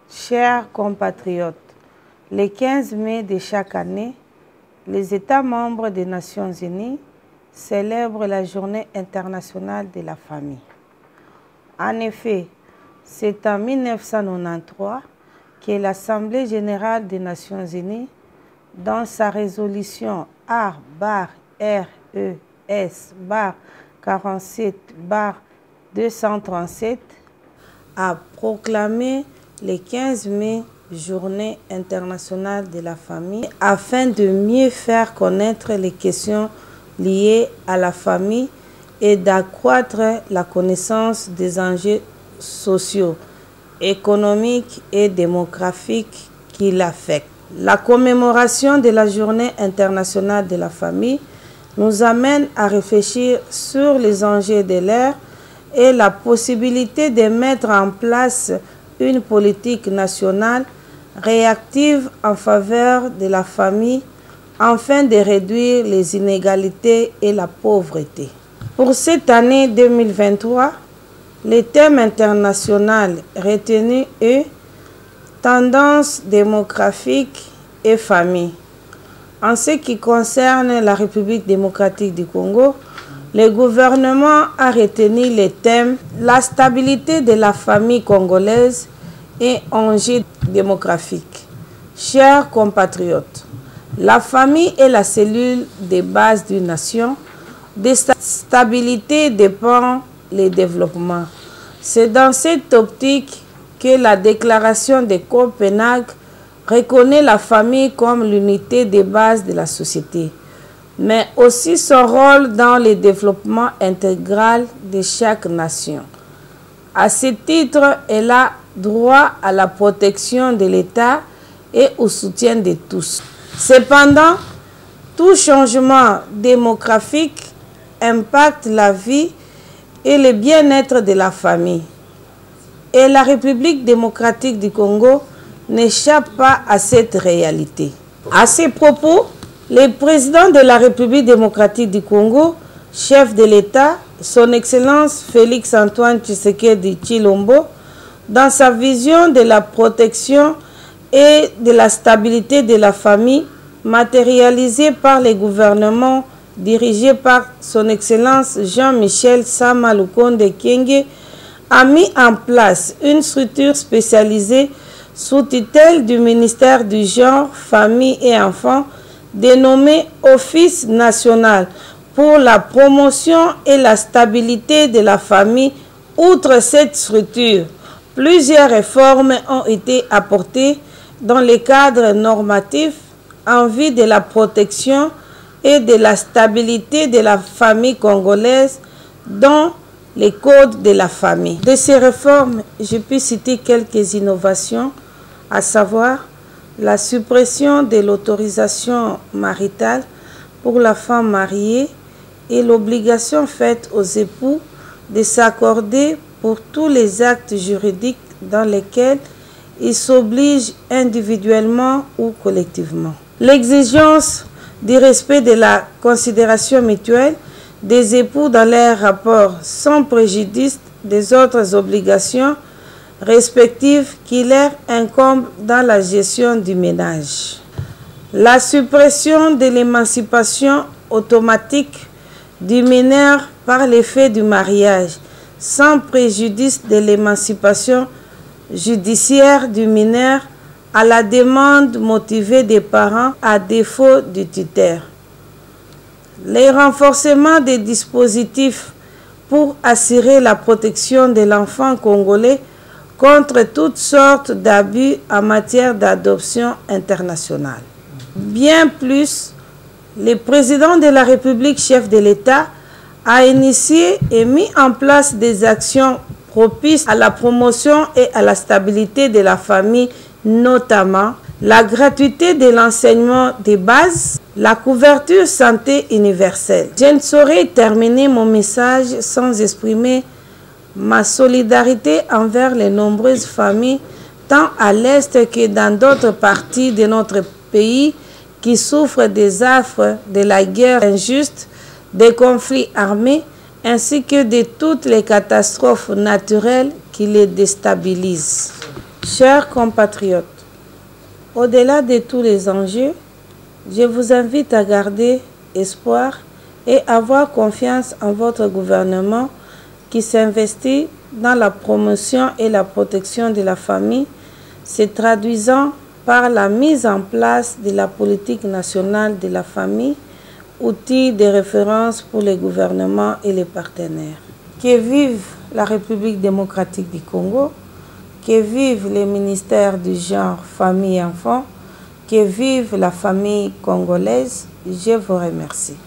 Chers compatriotes, le 15 mai de chaque année, les États membres des Nations Unies célèbrent la Journée internationale de la famille. En effet, c'est en 1993 que l'Assemblée générale des Nations Unies, dans sa résolution A/RES/47/237, a proclamé le 15 mai Journée internationale de la famille afin de mieux faire connaître les questions liées à la famille et d'accroître la connaissance des enjeux sociaux, économiques et démographiques qui l'affectent. La commémoration de la Journée internationale de la famille nous amène à réfléchir sur les enjeux de l'ère et la possibilité de mettre en place une politique nationale réactive en faveur de la famille afin de réduire les inégalités et la pauvreté. Pour cette année 2023, le thème international retenu est Tendance démographique et famille. En ce qui concerne la République démocratique du Congo, le gouvernement a retenu le thème La stabilité de la famille congolaise et enjeux démographiques. Chers compatriotes, la famille est la cellule de base d'une nation. De sa stabilité dépend le développement. C'est dans cette optique que la déclaration de Copenhague reconnaît la famille comme l'unité de base de la société, mais aussi son rôle dans le développement intégral de chaque nation. À ce titre, elle a droit à la protection de l'État et au soutien de tous. Cependant, tout changement démographique impacte la vie et le bien-être de la famille. Et la République démocratique du Congo n'échappe pas à cette réalité. À ces propos, le président de la République démocratique du Congo, chef de l'État, son Excellence Félix Antoine Tshisekedi Tshilombo, dans sa vision de la protection et de la stabilité de la famille, matérialisée par les gouvernements dirigés par son Excellence Jean-Michel Sama Lukonde Kyenge, a mis en place une structure spécialisée sous tutelle du ministère du Genre, Famille et Enfants, dénommée Office national pour la promotion et la stabilité de la famille. Outre cette structure, plusieurs réformes ont été apportées dans le cadre normatif en vue de la protection et de la stabilité de la famille congolaise, dont les codes de la famille. De ces réformes, je peux citer quelques innovations, à savoir la suppression de l'autorisation maritale pour la femme mariée et l'obligation faite aux époux de s'accorder pour tous les actes juridiques dans lesquels ils s'obligent individuellement ou collectivement. L'exigence du respect de la considération mutuelle des époux dans leurs rapports sans préjudice des autres obligations respectives qui leur incombent dans la gestion du ménage. La suppression de l'émancipation automatique du mineur par l'effet du mariage, sans préjudice de l'émancipation judiciaire du mineur à la demande motivée des parents à défaut du tuteur. Le renforcement des dispositifs pour assurer la protection de l'enfant congolais contre toutes sortes d'abus en matière d'adoption internationale. Bien plus, le président de la République, chef de l'État, a initié et mis en place des actions propices à la promotion et à la stabilité de la famille, notamment la gratuité de l'enseignement de base, la couverture santé universelle. Je ne saurais terminer mon message sans exprimer ma solidarité envers les nombreuses familles, tant à l'Est que dans d'autres parties de notre pays, qui souffrent des affres de la guerre injuste, des conflits armés, ainsi que de toutes les catastrophes naturelles qui les déstabilisent. Chers compatriotes, au-delà de tous les enjeux, je vous invite à garder espoir et avoir confiance en votre gouvernement qui s'investit dans la promotion et la protection de la famille, se traduisant par la mise en place de la politique nationale de la famille, outil de référence pour les gouvernements et les partenaires. Que vive la République démocratique du Congo, que vive les ministères du genre, famille et enfants, que vive la famille congolaise. Je vous remercie.